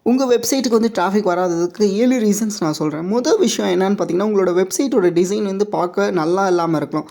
உங்கள் வெப்சைட்டுக்கு வந்து டிராஃபிக் வராததுக்கு 7 ரீசன்ஸ் நான் சொல்கிறேன். முதல் விஷயம் என்னன்னு பார்த்தீங்கன்னா, உங்களோட வெப்சைட்டோட டிசைன் வந்து பார்க்க நல்லா இல்லாமல் இருக்கலாம்.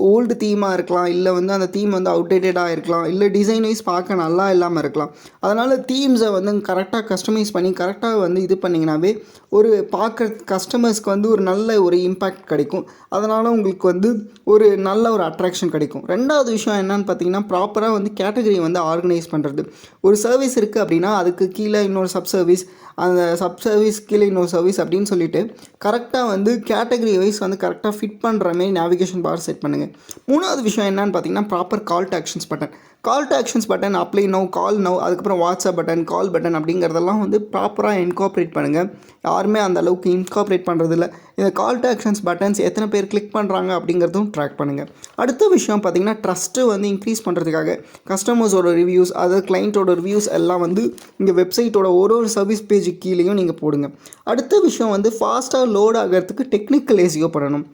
ஓல்டு தீமாக இருக்கலாம், இல்லை வந்து அந்த தீம் வந்து அவுட்டேட்டடாக இருக்கலாம், இல்லை டிசைன் வைஸ் பார்க்க நல்லா இல்லாமல் இருக்கலாம். அதனால் தீம்ஸை வந்து கரெக்டாக கஸ்டமைஸ் பண்ணி கரெக்டாக வந்து இது பண்ணிங்கனாவே ஒரு பார்க்குற கஸ்டமர்ஸ்க்கு வந்து ஒரு நல்ல ஒரு இம்பேக்ட் கிடைக்கும். அதனால் உங்களுக்கு வந்து ஒரு நல்ல ஒரு அட்ராக்ஷன் கிடைக்கும். ரெண்டாவது விஷயம் என்னன்னு பார்த்தீங்கன்னா, ப்ராப்பராக வந்து கேட்டகரி வந்து ஆர்கனைஸ் பண்ணுறது. ஒரு சர்வீஸ் இருக்குது அப்படின்னா அதுக்கு கீழே இன்னொரு சர்வீஸ், அந்த சர்வீஸ் கீழே இன்னொரு சர்வீஸ் அப்படின்னு சொல்லிட்டு கரெக்டாக வந்து கேட்டகரி வைஸ் வந்து கரெக்டாக ஃபிட் பண்ணுற மாதிரி நேவிகேஷன் பார் செட் பண்ணுங்கள். மூணாவது விஷயம் என்னன்னு பார்த்தீங்கன்னா, proper call to actions button. Call to actions button, apply now, call now, அதுக்கப்புறம் வாட்ஸ்அப் பட்டன், கால் பட்டன் அப்படிங்கிறதெல்லாம் வந்து ப்ராப்பராக இன்கார்ப்ரேட் பண்ணுங்கள். யாருமே அந்த அளவுக்கு இன்கார்ப்ரேட் பண்ணுறதில்ல. இந்த கால் டு ஆக்ஷன்ஸ் பட்டன்ஸ் எத்தனை பேர் கிளிக் பண்ணுறாங்க அப்படிங்கிறதும் ட்ராக் பண்ணுங்கள். அடுத்த விஷயம் பார்த்திங்கன்னா, ட்ரஸ்ட்டு வந்து இன்க்ரீஸ் பண்ணுறதுக்காக கஸ்டமர்ஸோட ரிவ்யூஸ், அதாவது கிளைண்ட்டோட ரிவ்யூஸ் எல்லாம் வந்து இங்கே வெப்சைட்டோட ஒரு சர்வீஸ் பேஜுக்கு கீழேயும் நீங்கள் போடுங்க. அடுத்த விஷயம் வந்து ஃபாஸ்ட்டாக லோட் ஆகிறதுக்கு டெக்னிக்கல் எஸ்இஓ பண்ணணும்.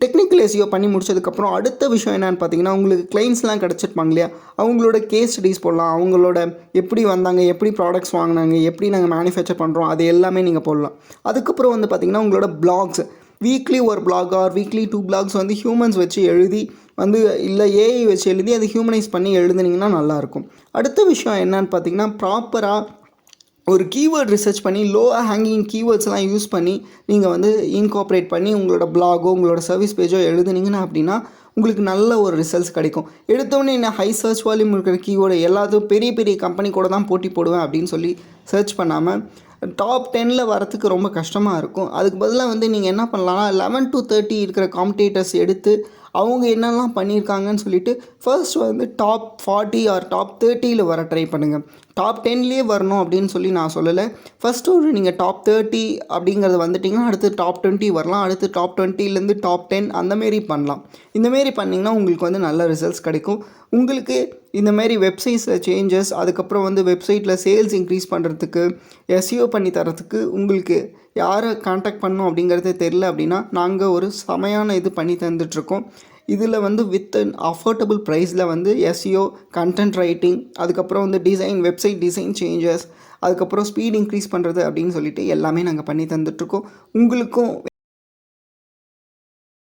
டெக்னிக்கல் எஸ்இஓ பண்ணி முடிச்சதுக்கப்புறம் அடுத்த விஷயம் என்னென்னு பார்த்தீங்கன்னா, உங்களுக்கு கிளைண்ட்ஸ்லாம் கிடச்சிருப்பாங்க இல்லையா, அவங்களோட கேஸ் ஸ்டடீஸ் போடலாம். அவங்களோட எப்படி வந்தாங்க, எப்படி ப்ராடக்ட்ஸ் வாங்கினாங்க, எப்படி நாங்கள் மேனுஃபேக்சர் பண்ணுறோம், அது எல்லாமே நீங்கள் போடலாம். அதுக்கப்புறம் வந்து பார்த்திங்கன்னா, உங்களோட பிளாக்ஸ், வீக்லி ஒரு பிளாக் ஆர் வீக்லி 2 பிளாக்ஸ் வந்து ஹியூமன்ஸ் வச்சு எழுதி வந்து, இல்லை ஏஐ வச்சு எழுதி அதை ஹியூமனைஸ் பண்ணி எழுதுனீங்கன்னா நல்லாயிருக்கும். அடுத்த விஷயம் என்னன்னு பார்த்தீங்கன்னா, ப்ராப்பராக ஒரு கீவேர்ட் ரிசர்ச் பண்ணி லோவாக ஹேங்கிங் கீவேர்ட்ஸ்லாம் யூஸ் பண்ணி நீங்கள் வந்து இன்கார்ப்ரேட் பண்ணி உங்களோட பிளாகோ உங்களோட சர்வீஸ் பேஜோ எழுதுனீங்கன்னா அப்படின்னா உங்களுக்கு நல்ல ஒரு ரிசல்ட்ஸ் கிடைக்கும். எடுத்தோடனே என்ன ஹை சர்ச் வால்யூம் இருக்கிற கீவேர்டு எல்லாத்தையும் பெரிய பெரிய கம்பெனி கூட தான் போட்டி போடுவேன் அப்படின்னு சொல்லி சர்ச் பண்ணாமல் டாப் 10ல் வரத்துக்கு ரொம்ப கஷ்டமாக இருக்கும். அதுக்கு பதிலாக வந்து நீங்கள் என்ன பண்ணலாம்னா 11 to 30 இருக்கிற காம்படேட்டர்ஸ் எடுத்து அவங்க என்னெல்லாம் பண்ணியிருக்காங்கன்னு சொல்லிவிட்டு ஃபர்ஸ்ட் வந்து டாப் 40 ஆர் டாப் 30ல் வர ட்ரை பண்ணுங்கள். டாப் 10லேயே வரணும் அப்படின்னு சொல்லி நான் சொல்லலை. ஃபஸ்ட்டு ஒரு நீங்கள் டாப் 30 அப்படிங்கிறது வந்துட்டிங்கன்னா அடுத்து டாப் 20 வரலாம். அடுத்து டாப் 20லேருந்து டாப் 10 அந்தமாரி பண்ணலாம். இந்தமாரி பண்ணிங்கன்னா உங்களுக்கு வந்து நல்ல ரிசல்ட்ஸ் கிடைக்கும். உங்களுக்கு இந்தமாரி வெப்சைட்ஸில் சேஞ்சஸ், அதுக்கப்புறம் வந்து வெப்சைட்டில் சேல்ஸ் இன்க்ரீஸ் பண்ணுறதுக்கு, எஸ்இஓ பண்ணி தரத்துக்கு உங்களுக்கு யாரை காண்டாக்ட் பண்ணணும் அப்படிங்கிறது தெரில அப்படின்னா நாங்கள் ஒரு செமையான இது பண்ணி தந்துட்டுருக்கோம். இதில் வந்து வித் அன் அஃபோர்டபுள் ப்ரைஸில் வந்து எஸ்இஓ, கண்டென்ட் ரைட்டிங், அதுக்கப்புறம் வந்து டிசைன், வெப்சைட் டிசைன் சேஞ்சஸ், அதுக்கப்புறம் ஸ்பீட் இன்க்ரீஸ் பண்ணுறது அப்படின்னு சொல்லிட்டு எல்லாமே நாங்கள் பண்ணி தந்துட்டுருக்கோம். உங்களுக்கும்